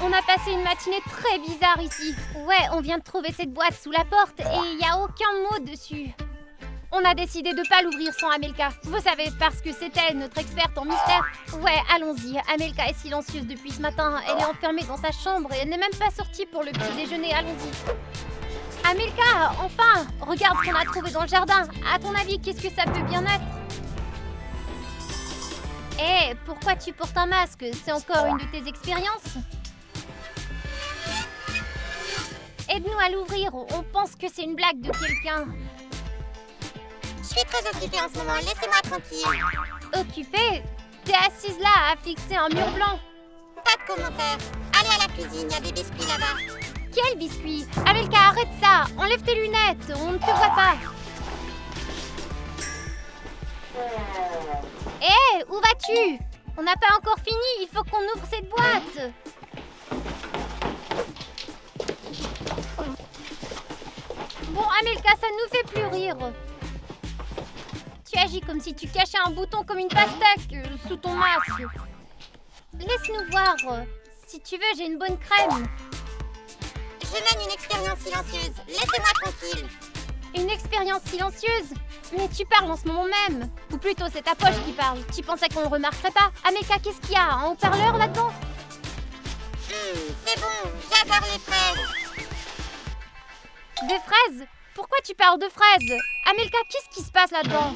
On a passé une matinée très bizarre ici. Ouais, on vient de trouver cette boîte sous la porte et il n'y a aucun mot dessus. On a décidé de pas l'ouvrir sans Amelka. Vous savez, parce que c'est elle, notre experte en mystère. Ouais, allons-y. Amelka est silencieuse depuis ce matin. Elle est enfermée dans sa chambre et elle n'est même pas sortie pour le petit déjeuner. Allons-y. Amelka, enfin! Regarde ce qu'on a trouvé dans le jardin. À ton avis, qu'est-ce que ça peut bien être? Hé, pourquoi tu portes un masque? C'est encore une de tes expériences? Aide-nous à l'ouvrir. On pense que c'est une blague de quelqu'un. Je suis très occupée en ce moment, laissez-moi tranquille. Occupée? T'es assise là à fixer un mur blanc. Pas de commentaire. Allez à la cuisine, il y a des biscuits là-bas. Quel biscuit? Amelka, arrête ça! Enlève tes lunettes, on ne te voit pas. Hé, où vas-tu? On n'a pas encore fini, il faut qu'on ouvre cette boîte. Bon, Amelka, ça ne nous fait plus rire. Tu agis comme si tu cachais un bouton comme une pastèque sous ton masque. Laisse-nous voir. Si tu veux, j'ai une bonne crème. Je mène une expérience silencieuse, laissez-moi tranquille. Une expérience silencieuse? Mais tu parles en ce moment même. Ou plutôt, c'est ta poche qui parle. Tu pensais qu'on le remarquerait pas? Amelka, qu'est-ce qu'il y a? Un haut-parleur là-dedans? C'est bon, j'adore les fraises. Des fraises? Pourquoi tu parles de fraises? Amelka, qu'est-ce qui se passe là-dedans?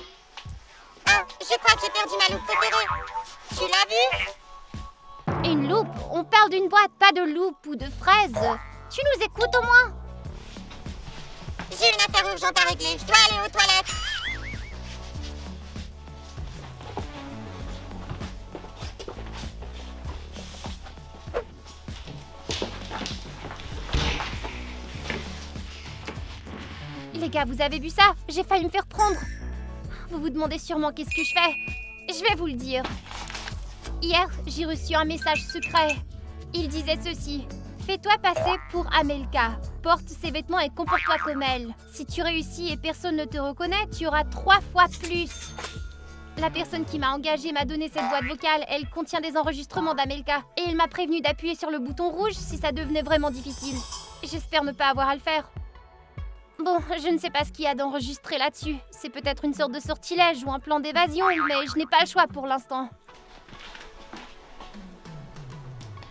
Ah, je crois que j'ai perdu ma loupe préférée. Tu l'as vue? Une loupe? On parle d'une boîte, pas de loupe ou de fraises. Tu nous écoutes au moins? J'ai une affaire urgente à régler, je dois aller aux toilettes. Les gars, vous avez vu ça? J'ai failli me faire prendre. Vous vous demandez sûrement qu'est-ce que je fais. Je vais vous le dire. Hier, j'ai reçu un message secret. Il disait ceci. Fais-toi passer pour Amelka. Porte ses vêtements et comporte-toi comme elle. Si tu réussis et personne ne te reconnaît, tu auras 3 fois plus. La personne qui m'a engagée m'a donné cette boîte vocale. Elle contient des enregistrements d'Amelka. Et il m'a prévenu d'appuyer sur le bouton rouge si ça devenait vraiment difficile. J'espère ne pas avoir à le faire. Bon, je ne sais pas ce qu'il y a d'enregistré là-dessus. C'est peut-être une sorte de sortilège ou un plan d'évasion, mais je n'ai pas le choix pour l'instant.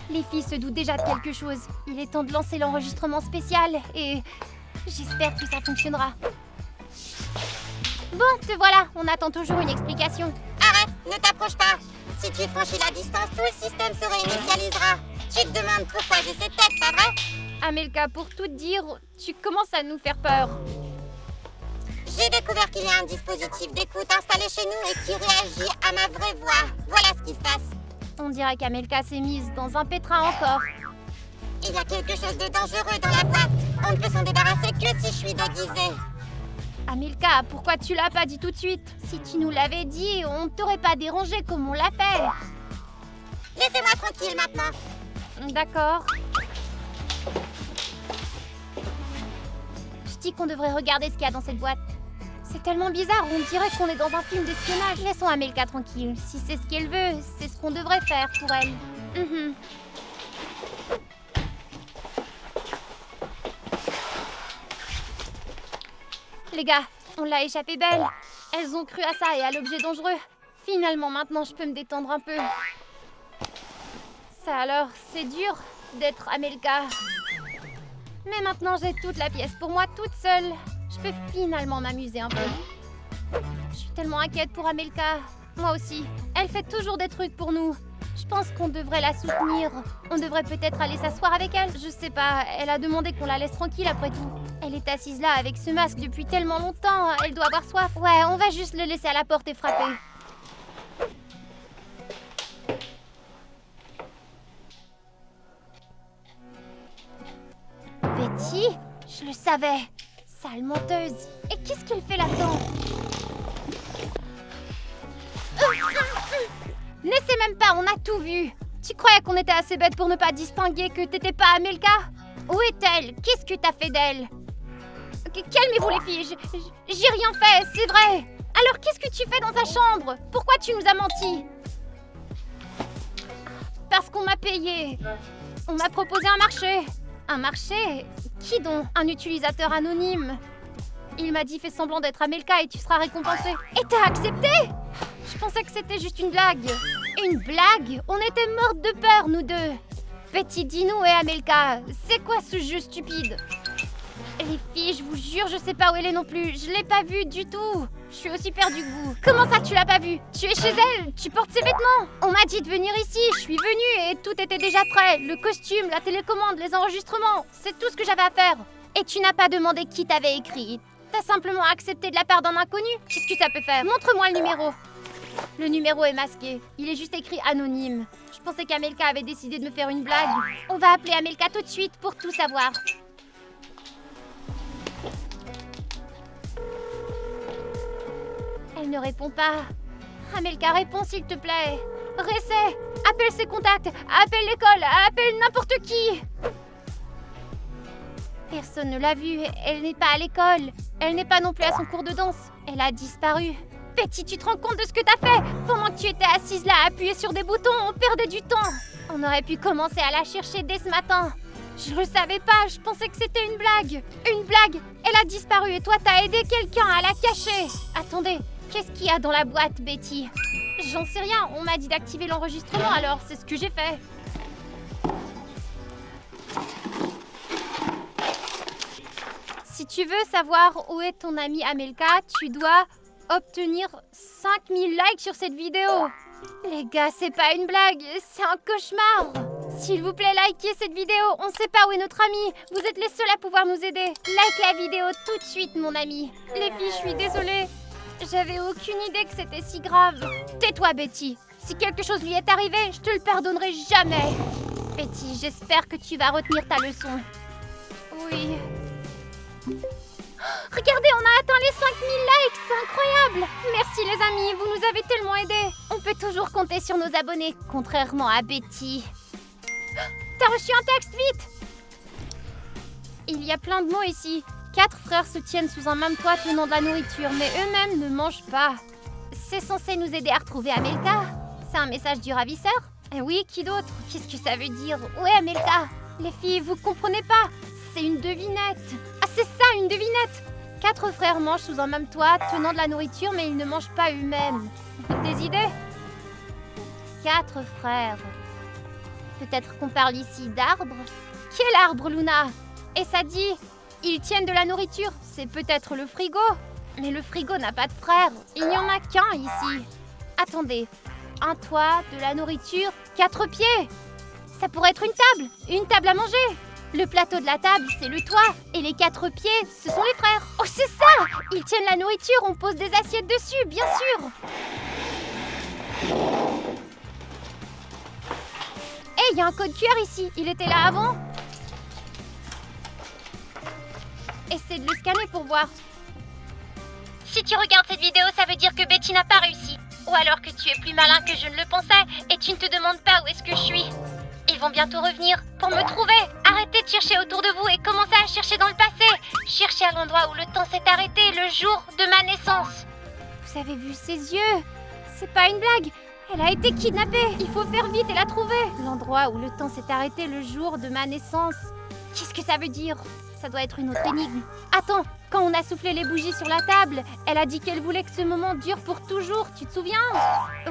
Les filles se doutent déjà de quelque chose. Il est temps de lancer l'enregistrement spécial et j'espère que ça fonctionnera. Bon, te voilà, on attend toujours une explication. Arrête, ne t'approche pas. Si tu franchis la distance, tout le système se réinitialisera. Tu te demandes pourquoi j'ai cette tête, pas vrai? Amelka, pour tout te dire, tu commences à nous faire peur. J'ai découvert qu'il y a un dispositif d'écoute installé chez nous et qui réagit à ma vraie voix. Voilà ce qui se passe. On dirait qu'Amelka s'est mise dans un pétrin encore. Il y a quelque chose de dangereux dans la boîte. On ne peut s'en débarrasser que si je suis déguisée. Amelka, pourquoi tu l'as pas dit tout de suite? Si tu nous l'avais dit, on ne t'aurait pas dérangé comme on l'a fait. Laissez-moi tranquille maintenant. D'accord. Je dis qu'on devrait regarder ce qu'il y a dans cette boîte. C'est tellement bizarre, on dirait qu'on est dans un film d'espionnage. Laissons Amelka tranquille. Si c'est ce qu'elle veut, c'est ce qu'on devrait faire pour elle. Les gars, on l'a échappé belle. Elles ont cru à ça et à l'objet dangereux. Finalement, maintenant, je peux me détendre un peu. Ça alors, c'est dur d'être Amelka. Mais maintenant, j'ai toute la pièce pour moi, toute seule. Je peux finalement m'amuser un peu. Je suis tellement inquiète pour Amelka. Moi aussi. Elle fait toujours des trucs pour nous. Je pense qu'on devrait la soutenir. On devrait peut-être aller s'asseoir avec elle. Je sais pas, elle a demandé qu'on la laisse tranquille après tout. Elle est assise là avec ce masque depuis tellement longtemps. Elle doit avoir soif. Ouais, on va juste le laisser à la porte et frapper. Betty? Je le savais. Sale menteuse. Et qu'est-ce qu'elle fait là-dedans? N'essaie même pas, on a tout vu. Tu croyais qu'on était assez bêtes pour ne pas distinguer que t'étais pas Amelka? Où est-elle? Qu'est-ce que t'as fait d'elle? Calmez-vous les filles, j'ai rien fait, c'est vrai. Alors qu'est-ce que tu fais dans sa chambre? Pourquoi tu nous as menti? Parce qu'on m'a payé. On m'a proposé un marché. Un marché? Qui donc? Un utilisateur anonyme. Il m'a dit fais semblant d'être Amelka et tu seras récompensé. Et t'as accepté? Je pensais que c'était juste une blague. Une blague? On était mortes de peur, nous deux. Betty, dis-nous et Amelka, c'est quoi ce jeu stupide? Les filles, je vous jure, je sais pas où elle est non plus. Je l'ai pas vue du tout. Je suis aussi perdue que vous. Comment ça, tu l'as pas vue? Tu es chez elle? Tu portes ses vêtements? On m'a dit de venir ici. Je suis venue et tout était déjà prêt. Le costume, la télécommande, les enregistrements. C'est tout ce que j'avais à faire. Et tu n'as pas demandé qui t'avait écrit. T'as simplement accepté de la part d'un inconnu. Qu'est-ce que ça peut faire? Montre-moi le numéro. Le numéro est masqué. Il est juste écrit anonyme. Je pensais qu'Amelka avait décidé de me faire une blague. On va appeler Amelka tout de suite pour tout savoir. Elle ne répond pas. Amelka, réponds s'il te plaît. Récé, appelle ses contacts, appelle l'école, appelle n'importe qui. Personne ne l'a vue, elle n'est pas à l'école. Elle n'est pas non plus à son cours de danse. Elle a disparu. Betty, tu te rends compte de ce que t'as fait? Pendant que tu étais assise là, appuyée sur des boutons, on perdait du temps. On aurait pu commencer à la chercher dès ce matin. Je le savais pas, je pensais que c'était une blague. Une blague? Elle a disparu et toi t'as aidé quelqu'un à la cacher. Attendez, qu'est-ce qu'il y a dans la boîte, Betty? J'en sais rien, on m'a dit d'activer l'enregistrement, alors c'est ce que j'ai fait. Si tu veux savoir où est ton amie Amelka, tu dois obtenir 5000 likes sur cette vidéo. Les gars, c'est pas une blague, c'est un cauchemar. S'il vous plaît, likez cette vidéo, on sait pas où est notre amie. Vous êtes les seuls à pouvoir nous aider. Like la vidéo tout de suite, mon ami. Les filles, je suis désolée. J'avais aucune idée que c'était si grave. Tais-toi, Betty. Si quelque chose lui est arrivé, je te le pardonnerai jamais. Betty, j'espère que tu vas retenir ta leçon. Oui. Regardez, on a atteint les 5000 likes, c'est incroyable. Merci les amis, vous nous avez tellement aidés. On peut toujours compter sur nos abonnés, contrairement à Betty. T'as reçu un texte, vite. Il y a plein de mots ici. 4 frères se tiennent sous un même toit tenant de la nourriture, mais eux-mêmes ne mangent pas. C'est censé nous aider à retrouver Amelka. C'est un message du ravisseur? Eh oui, qui d'autre? Qu'est-ce que ça veut dire? Où est Amelka? Les filles, vous comprenez pas? C'est une devinette. Ah, c'est ça, une devinette. 4 frères mangent sous un même toit, tenant de la nourriture, mais ils ne mangent pas eux-mêmes. Des idées? 4 frères. Peut-être qu'on parle ici d'arbre? Quel arbre, Luna? Et ça dit, ils tiennent de la nourriture. C'est peut-être le frigo. Mais le frigo n'a pas de frères. Il n'y en a qu'un ici. Attendez. Un toit, de la nourriture, 4 pieds. Ça pourrait être une table à manger. Le plateau de la table, c'est le toit. Et les 4 pieds, ce sont les frères. Oh, c'est ça! Ils tiennent la nourriture, on pose des assiettes dessus, bien sûr. Hé, il y a un code QR ici. Il était là avant. Essaie de le scanner pour voir. Si tu regardes cette vidéo, ça veut dire que Betty n'a pas réussi. Ou alors que tu es plus malin que je ne le pensais et tu ne te demandes pas où est-ce que je suis. Ils vont bientôt revenir pour me trouver. Arrêtez de chercher autour de vous et commencez à chercher dans le passé. Cherchez à l'endroit où le temps s'est arrêté, le jour de ma naissance. Vous avez vu ses yeux? C'est pas une blague. Elle a été kidnappée. Il faut faire vite et la trouver. L'endroit où le temps s'est arrêté, le jour de ma naissance. Qu'est-ce que ça veut dire? Ça doit être une autre énigme. Attends, quand on a soufflé les bougies sur la table, elle a dit qu'elle voulait que ce moment dure pour toujours, tu te souviens?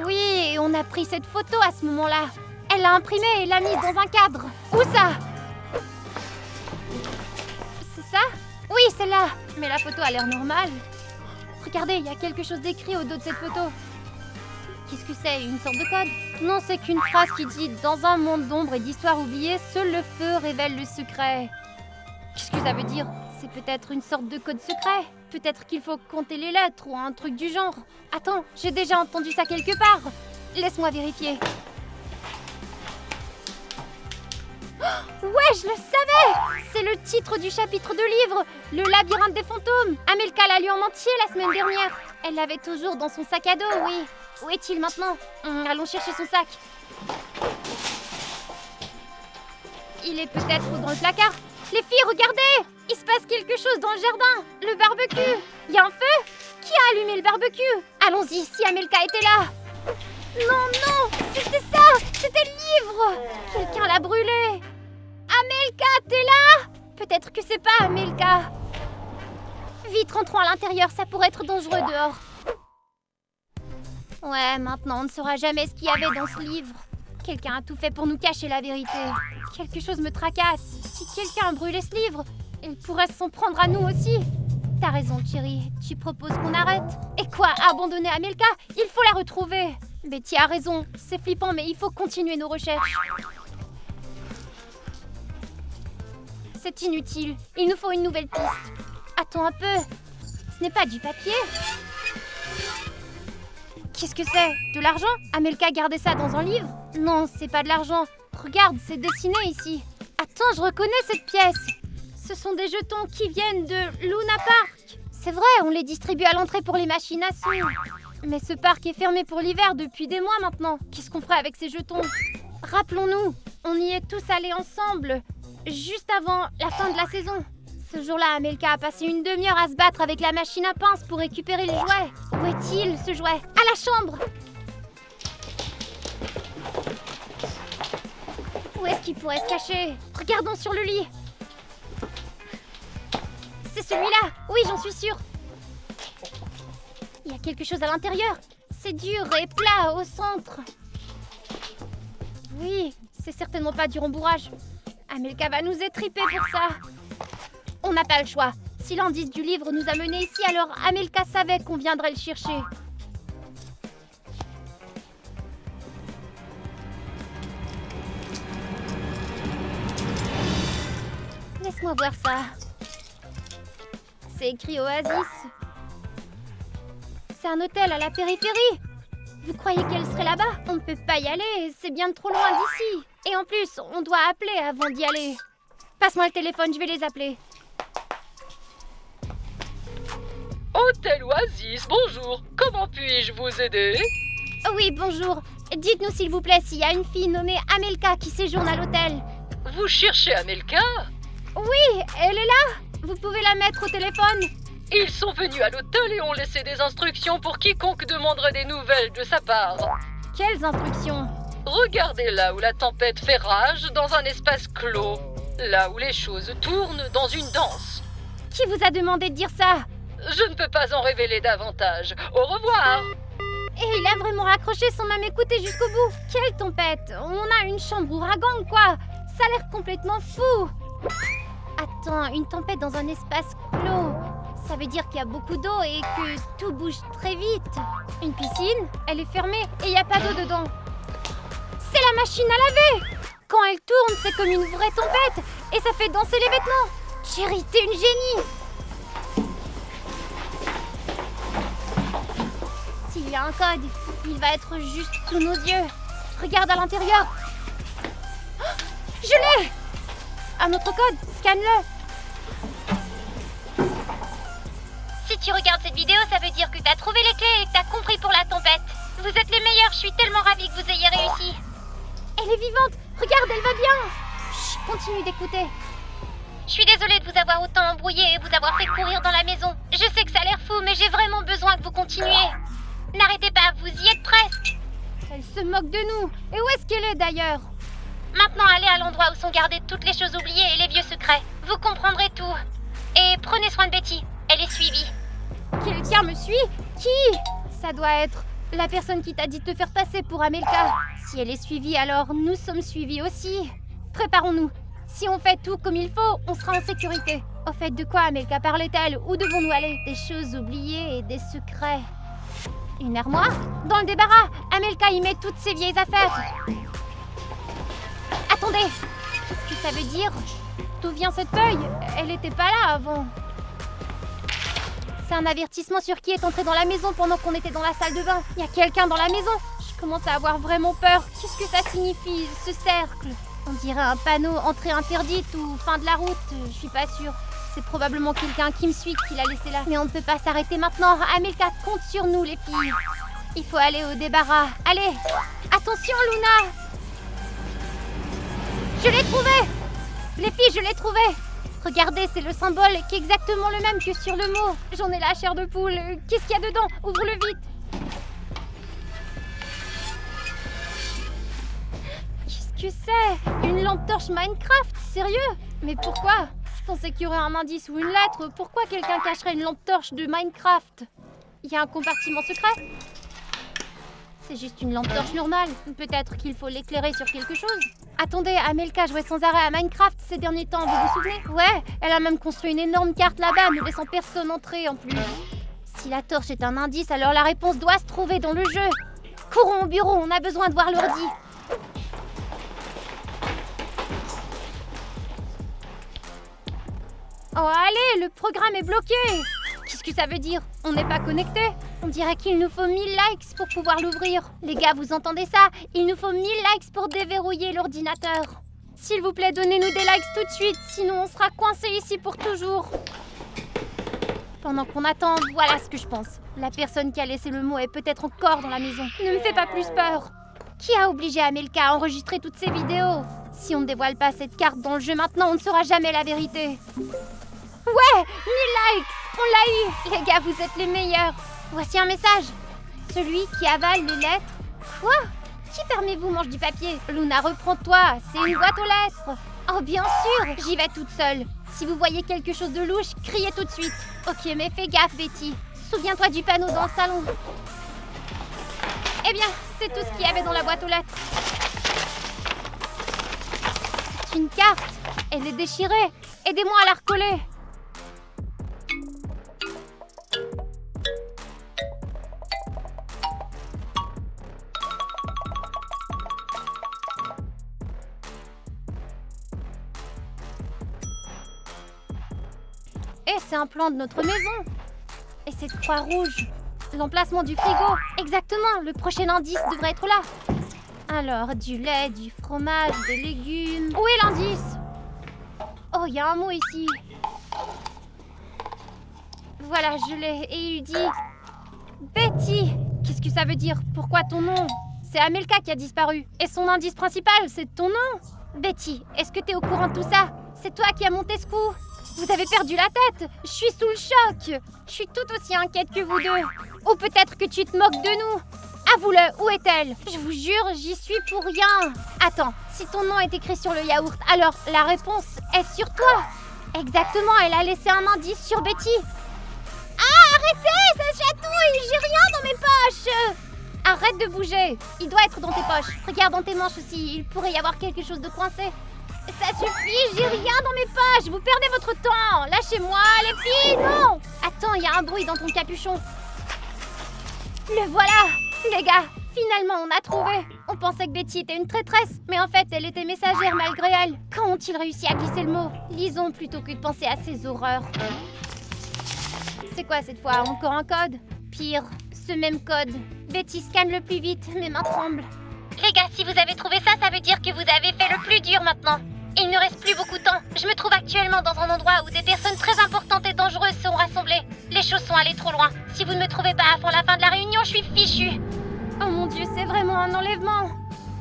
Oui, et on a pris cette photo à ce moment-là. Elle l'a imprimée et l'a mise dans un cadre. Où ça? C'est ça? Oui, celle-là. Mais la photo a l'air normale. Regardez, il y a quelque chose d'écrit au dos de cette photo. Qu'est-ce que c'est? Une sorte de code? Non, c'est qu'une phrase qui dit « Dans un monde d'ombre et d'histoires oubliées, seul le feu révèle le secret. » Qu'est-ce que ça veut dire? C'est peut-être une sorte de code secret. Peut-être qu'il faut compter les lettres ou un truc du genre. Attends, j'ai déjà entendu ça quelque part. Laisse-moi vérifier. Ouais, je le savais! C'est le titre du chapitre de livre, Le labyrinthe des fantômes. Amelka l'a lu en entier la semaine dernière. Elle l'avait toujours dans son sac à dos, oui. Où est-il maintenant? Allons chercher son sac. Il est peut-être dans le placard. Les filles, regardez! Il se passe quelque chose dans le jardin. Le barbecue. Il y a un feu? Qui a allumé le barbecue? Allons-y, si Amelka était là. Non, non! C'était ça! C'était le livre! Quelqu'un l'a brûlé! Amelka, t'es là? Peut-être que c'est pas Amelka. Vite, rentrons à l'intérieur, ça pourrait être dangereux dehors. Ouais, maintenant on ne saura jamais ce qu'il y avait dans ce livre. Quelqu'un a tout fait pour nous cacher la vérité. Quelque chose me tracasse. Si quelqu'un a brûlé ce livre, il pourrait s'en prendre à nous aussi. T'as raison, Thierry. Tu proposes qu'on arrête? Et quoi, abandonner Amelka? Il faut la retrouver. Betty a raison. C'est flippant, mais il faut continuer nos recherches. C'est inutile. Il nous faut une nouvelle piste. Attends un peu. Ce n'est pas du papier. Qu'est-ce que c'est? De l'argent? Amelka gardait ça dans un livre? Non, c'est pas de l'argent. Regarde, c'est dessiné ici. Attends, je reconnais cette pièce. Ce sont des jetons qui viennent de Luna Park. C'est vrai, on les distribue à l'entrée pour les machines à sous. Mais ce parc est fermé pour l'hiver depuis des mois maintenant. Qu'est-ce qu'on ferait avec ces jetons? Rappelons-nous, on y est tous allés ensemble, juste avant la fin de la saison. Ce jour-là, Amelka a passé une demi-heure à se battre avec la machine à pince pour récupérer le jouet. Où est-il, ce jouet? À la chambre! Où est-ce qu'il pourrait se cacher? Regardons sur le lit. C'est celui-là! Oui, j'en suis sûre. Il y a quelque chose à l'intérieur. C'est dur et plat au centre. Oui, c'est certainement pas du rembourrage. Amelka va nous étriper pour ça. On n'a pas le choix. Si l'indice du livre nous a menés ici, alors Amelka savait qu'on viendrait le chercher. Laisse-moi voir ça. C'est écrit Oasis. C'est un hôtel à la périphérie. Vous croyez qu'elle serait là-bas? On ne peut pas y aller, c'est bien trop loin d'ici. Et en plus, on doit appeler avant d'y aller. Passe-moi le téléphone, je vais les appeler. Hôtel Oasis, bonjour. Comment puis-je vous aider? Oui, bonjour. Dites-nous s'il vous plaît s'il y a une fille nommée Amelka qui séjourne à l'hôtel. Vous cherchez Amelka? Oui, elle est là. Vous pouvez la mettre au téléphone. Ils sont venus à l'hôtel et ont laissé des instructions pour quiconque demanderait des nouvelles de sa part. Quelles instructions? Regardez là où la tempête fait rage dans un espace clos. Là où les choses tournent dans une danse. Qui vous a demandé de dire ça? Je ne peux pas en révéler davantage. Au revoir. Et il a vraiment raccroché sans même écouter jusqu'au bout. Quelle tempête! On a une chambre ouragan, quoi! Ça a l'air complètement fou! Attends, une tempête dans un espace clos. Ça veut dire qu'il y a beaucoup d'eau et que tout bouge très vite. Une piscine, elle est fermée et il n'y a pas d'eau dedans. C'est la machine à laver! Quand elle tourne, c'est comme une vraie tempête et ça fait danser les vêtements. Chérie, t'es une génie! S'il y a un code, il va être juste sous nos yeux. Regarde à l'intérieur. Oh, je l'ai! Un autre code, scanne-le. Si tu regardes cette vidéo, ça veut dire que t'as trouvé les clés et que t'as compris pour la tempête. Vous êtes les meilleurs, je suis tellement ravie que vous ayez réussi. Elle est vivante, regarde, elle va bien. Chut, continue d'écouter. Je suis désolée de vous avoir autant embrouillé et vous avoir fait courir dans la maison. Je sais que ça a l'air fou, mais j'ai vraiment besoin que vous continuiez. N'arrêtez pas, vous y êtes presque. Elle se moque de nous. Et où est-ce qu'elle est d'ailleurs? Maintenant, allez à l'endroit où sont gardées toutes les choses oubliées et les vieux secrets. Vous comprendrez tout. Et prenez soin de Betty, elle est suivie. Quelqu'un me suit? Qui? Ça doit être la personne qui t'a dit de te faire passer pour Amelka. Si elle est suivie, alors nous sommes suivis aussi. Préparons-nous. Si on fait tout comme il faut, on sera en sécurité. Au fait, de quoi Amelka parlait-elle? Où devons-nous aller? Des choses oubliées et des secrets. Une armoire? Dans le débarras, Amelka y met toutes ses vieilles affaires. Attendez! Qu'est-ce que ça veut dire? D'où vient cette feuille? Elle n'était pas là avant. C'est un avertissement sur qui est entré dans la maison pendant qu'on était dans la salle de bain. Il y a quelqu'un dans la maison. Je commence à avoir vraiment peur. Qu'est-ce que ça signifie, ce cercle? On dirait un panneau entrée interdite ou fin de la route. Je suis pas sûre. C'est probablement quelqu'un qui me suit qui l'a laissé là. Mais on ne peut pas s'arrêter maintenant. Amelka compte sur nous, les filles. Il faut aller au débarras. Allez! Attention, Luna! Je l'ai trouvé! Les filles, je l'ai trouvé! Regardez, c'est le symbole qui est exactement le même que sur le mot. J'en ai la chair de poule. Qu'est-ce qu'il y a dedans? Ouvre-le vite. Qu'est-ce que c'est? Une lampe torche Minecraft? Sérieux? Mais pourquoi? Je pensais qu'il y aurait un indice ou une lettre. Pourquoi quelqu'un cacherait une lampe torche de Minecraft? Il y a un compartiment secret? C'est juste une lampe torche normale. Peut-être qu'il faut l'éclairer sur quelque chose. Attendez, Amelka jouait sans arrêt à Minecraft ces derniers temps, vous vous souvenez? Ouais, elle a même construit une énorme carte là-bas, ne laissant personne entrer en plus. Si la torche est un indice, alors la réponse doit se trouver dans le jeu. Courons au bureau, on a besoin de voir l'ordi. Oh allez, le programme est bloqué. Qu'est-ce que ça veut dire? On n'est pas connecté? On dirait qu'il nous faut 1000 likes pour pouvoir l'ouvrir. Les gars, vous entendez ça? Il nous faut 1000 likes pour déverrouiller l'ordinateur. S'il vous plaît, donnez-nous des likes tout de suite, sinon on sera coincé ici pour toujours. Pendant qu'on attend, voilà ce que je pense. La personne qui a laissé le mot est peut-être encore dans la maison. Ne me fais pas plus peur. Qui a obligé Amelka à enregistrer toutes ces vidéos? Si on ne dévoile pas cette carte dans le jeu maintenant, on ne saura jamais la vérité. Ouais, 1000 likes! On l'a eu! Les gars, vous êtes les meilleurs. Voici un message. Celui qui avale les lettres. Quoi? Qui parmi vous mange du papier? Luna, reprends-toi, c'est une boîte aux lettres. Oh, bien sûr, j'y vais toute seule. Si vous voyez quelque chose de louche, criez tout de suite. Ok, mais fais gaffe, Betty. Souviens-toi du panneau dans le salon. Eh bien, c'est tout ce qu'il y avait dans la boîte aux lettres. C'est une carte. Elle est déchirée. Aidez-moi à la recoller. Et c'est un plan de notre maison. Et cette croix rouge. L'emplacement du frigo. Exactement, le prochain indice devrait être là. Alors, du lait, du fromage, des légumes. Où est l'indice? Oh, il y a un mot ici. Voilà, je l'ai. Et il dit... Betty. Qu'est-ce que ça veut dire? Pourquoi ton nom? C'est Amelka qui a disparu. Et son indice principal, c'est ton nom. Betty, est-ce que t'es au courant de tout ça? C'est toi qui as monté ce coup. Vous avez perdu la tête. Je suis sous le choc. Je suis tout aussi inquiète que vous deux. Ou peut-être que tu te moques de nous. Avoue-le, où est-elle? Je vous jure, j'y suis pour rien. Attends, si ton nom est écrit sur le yaourt, alors la réponse est sur toi. Exactement, elle a laissé un indice sur Betty. Ah, arrêtez, ça chatouille. J'ai rien dans mes poches. Arrête de bouger. Il doit être dans tes poches. Regarde dans tes manches aussi, il pourrait y avoir quelque chose de coincé. Ça suffit, j'ai rien dans mes poches. Vous perdez votre temps. Lâchez-moi, les filles, non. Attends, il y a un bruit dans ton capuchon. Le voilà. Les gars, finalement on a trouvé. On pensait que Betty était une traîtresse, mais en fait elle était messagère malgré elle. Quand ont-ils réussi à glisser le mot? Lisons plutôt que de penser à ces horreurs. C'est quoi cette fois? Encore un code? Pire, ce même code. Betty scanne le plus vite, mes mains tremblent. Les gars, si vous avez trouvé ça, ça veut dire que vous avez fait le plus dur maintenant. Il ne reste plus beaucoup de temps. Je me trouve actuellement dans un endroit où des personnes très importantes et dangereuses seront rassemblées. Les choses sont allées trop loin. Si vous ne me trouvez pas avant la fin de la réunion, je suis fichue. Oh mon Dieu, c'est vraiment un enlèvement.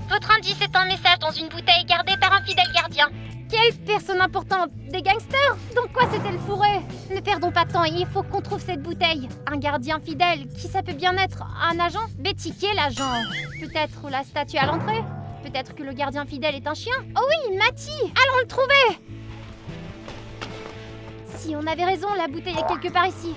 Votre indice est un message dans une bouteille gardée par un fidèle gardien. Quelle personne importante? Des gangsters? Donc quoi, c'était le fourré? Ne perdons pas de temps, il faut qu'on trouve cette bouteille. Un gardien fidèle, qui ça peut bien être? Un agent? Betty, qui est l'agent? Peut-être la statue à l'entrée? Peut-être que le gardien fidèle est un chien? Oh oui, Matty! Allons le trouver! Si on avait raison, la bouteille est quelque part ici.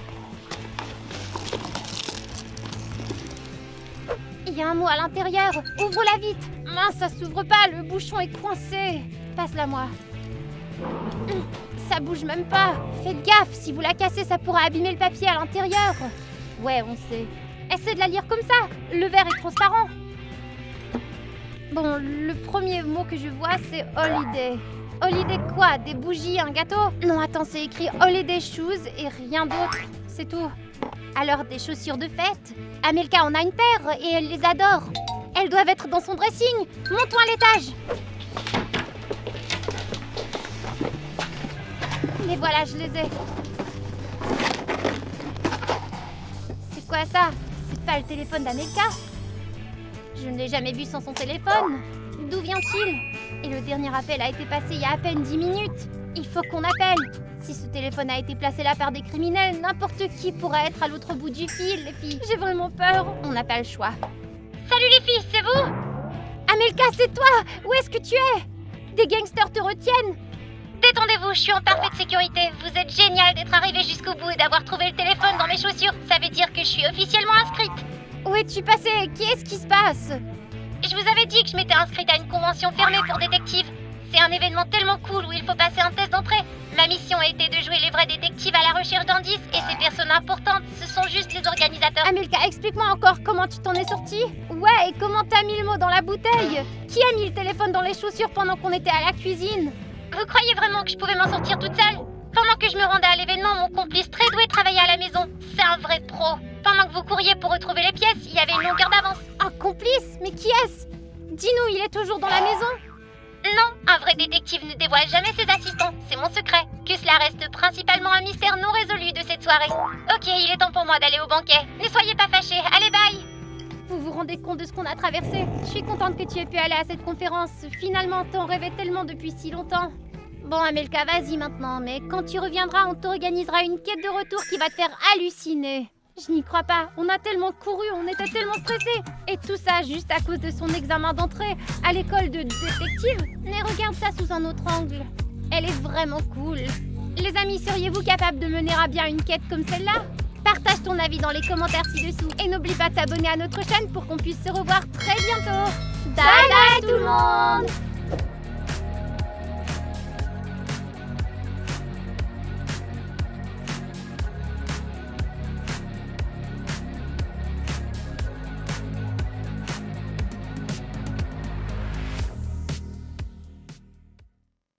Il y a un mot à l'intérieur. Ouvre-la vite. Mince, ça s'ouvre pas, le bouchon est coincé. Passe-la moi. Ça bouge même pas. Faites gaffe, si vous la cassez, ça pourra abîmer le papier à l'intérieur. Ouais, on sait. Essaie de la lire comme ça. Le verre est transparent. Bon, le premier mot que je vois, c'est holiday. Holiday quoi? Des bougies, un gâteau? Non, attends, c'est écrit holiday shoes et rien d'autre. C'est tout. Alors, des chaussures de fête? Amelka en a une paire et elle les adore. Elles doivent être dans son dressing. Montons à l'étage. Les voilà, je les ai. C'est quoi ça? C'est pas le téléphone d'Amelka? Je ne l'ai jamais vu sans son téléphone. D'où vient-il? Et le dernier appel a été passé il y a à peine 10 minutes. Il faut qu'on appelle. Si ce téléphone a été placé là par des criminels, n'importe qui pourrait être à l'autre bout du fil, les filles. J'ai vraiment peur. On n'a pas le choix. Salut les filles, c'est vous? Amelka, c'est toi! Où est-ce que tu es? Des gangsters te retiennent! Détendez-vous, je suis en parfaite sécurité. Vous êtes génial d'être arrivé jusqu'au bout et d'avoir trouvé le téléphone dans mes chaussures. Ça veut dire que je suis officiellement inscrite. Où es-tu passé? Qu'est-ce qui se passe? Je vous avais dit que je m'étais inscrite à une convention fermée pour détectives. C'est un événement tellement cool où il faut passer un test d'entrée. Ma mission a été de jouer les vrais détectives à la recherche d'indices et ces personnes importantes, ce sont juste les organisateurs. Amelka, explique-moi encore comment tu t'en es sortie. Ouais, et comment t'as mis le mot dans la bouteille? Qui a mis le téléphone dans les chaussures pendant qu'on était à la cuisine? Vous croyez vraiment que je pouvais m'en sortir toute seule? Pendant que je me rendais à l'événement, mon complice très doué travaillait à la maison. C'est un vrai pro. Pendant que vous couriez pour retrouver les pièces, il y avait une longueur d'avance. Un complice? Mais qui est-ce? Dis-nous, il est toujours dans la maison? Non, un vrai détective ne dévoile jamais ses assistants, c'est mon secret. Que cela reste principalement un mystère non résolu de cette soirée. Ok, il est temps pour moi d'aller au banquet. Ne soyez pas fâchés, allez bye! Vous vous rendez compte de ce qu'on a traversé? Je suis contente que tu aies pu aller à cette conférence. Finalement, t'en rêvais tellement depuis si longtemps. Bon, Amelka, vas-y maintenant, mais quand tu reviendras, on t'organisera une quête de retour qui va te faire halluciner. Je n'y crois pas, on a tellement couru, on était tellement stressés. Et tout ça juste à cause de son examen d'entrée à l'école de détective. Mais regarde ça sous un autre angle. Elle est vraiment cool. Les amis, seriez-vous capables de mener à bien une quête comme celle-là? Partage ton avis dans les commentaires ci-dessous. Et n'oublie pas de t'abonner à notre chaîne pour qu'on puisse se revoir très bientôt. Bye bye tout le monde!